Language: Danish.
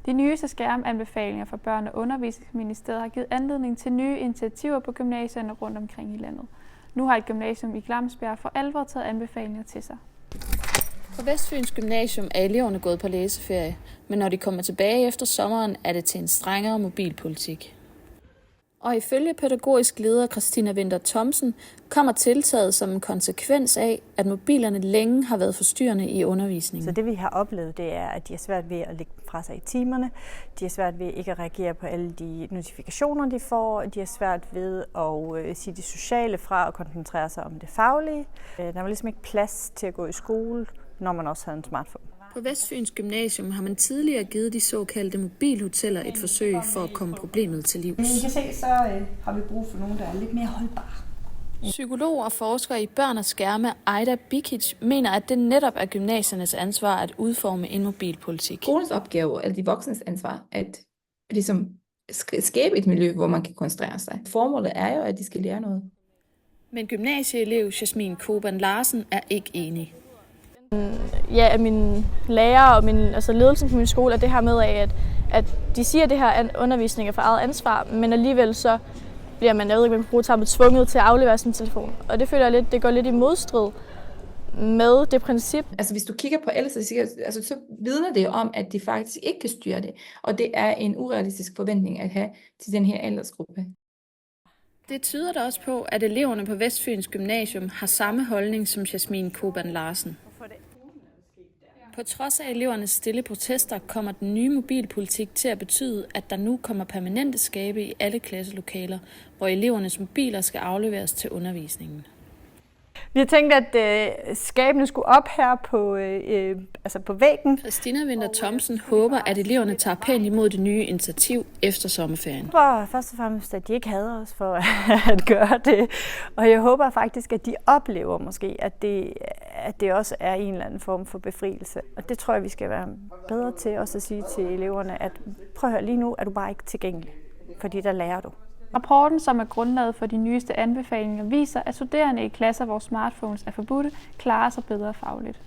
De nyeste skærmanbefalinger fra Børne- og Undervisningsministeriet har givet anledning til nye initiativer på gymnasierne rundt omkring i landet. Nu har et gymnasium i Glamsbjerg for alvor taget anbefalinger til sig. På Vestfyns Gymnasium er eleverne gået på læseferie, men når de kommer tilbage efter sommeren, er det til en strengere mobilpolitik. Og ifølge pædagogisk leder Christina Winther Thomsen kommer tiltaget som en konsekvens af, at mobilerne længe har været forstyrrende i undervisningen. Så det vi har oplevet, det er, at de har svært ved at lægge fra sig i timerne. De har svært ved ikke at reagere på alle de notifikationer, de får. De har svært ved at sige det sociale fra og koncentrere sig om det faglige. Der var ligesom ikke plads til at gå i skole, når man også havde en smartphone. På Vestfyns Gymnasium har man tidligere givet de såkaldte mobilhoteller et forsøg for at komme problemet til livs. Men I kan se, så har vi brug for nogen, der er lidt mere holdbare. Psykolog og forsker i børn og skærme, Aida Bikic, mener, at det netop er gymnasiernes ansvar at udforme en mobilpolitik. Skolens opgave, eller de voksnes ansvar, at ligesom skabe et miljø, hvor man kan koncentrere sig. Formålet er jo, at de skal lære noget. Men gymnasieelev Jasmin Koban Larsen er ikke enig. Ja, at mine lærere og ledelsen på min skole er det her med, at de siger, at det her undervisning er for eget ansvar, men alligevel så bliver man, jeg ved ikke, man bruger termet, tvunget til at aflevere sin telefon. Og det føler jeg lidt, det går lidt i modstrid med det princip. Altså hvis du kigger på ældre, så vidner det om, at de faktisk ikke kan styre det. Og det er en urealistisk forventning at have til den her aldersgruppe. Det tyder da også på, at eleverne på Vestfyns Gymnasium har samme holdning som Jasmin Koban Larsen. På trods af elevernes stille protester kommer den nye mobilpolitik til at betyde, at der nu kommer permanente skabe i alle klasselokaler, hvor elevernes mobiler skal afleveres til undervisningen. Vi har tænkt, at skabene skulle op her på væggen. Christina Winther Thomsen håber, at eleverne tager pænt imod det nye initiativ efter sommerferien. Jeg tror først og fremmest, at de ikke hader os for at gøre det. Og jeg håber faktisk, at de oplever måske, at det også er en eller anden form for befrielse. Og det tror jeg, vi skal være bedre til også at sige til eleverne, at prøv at høre, lige nu er du bare ikke tilgængelig, fordi der lærer du. Rapporten, som er grundlaget for de nyeste anbefalinger, viser, at studerende i klasser, hvor smartphones er forbudte, klarer sig bedre fagligt.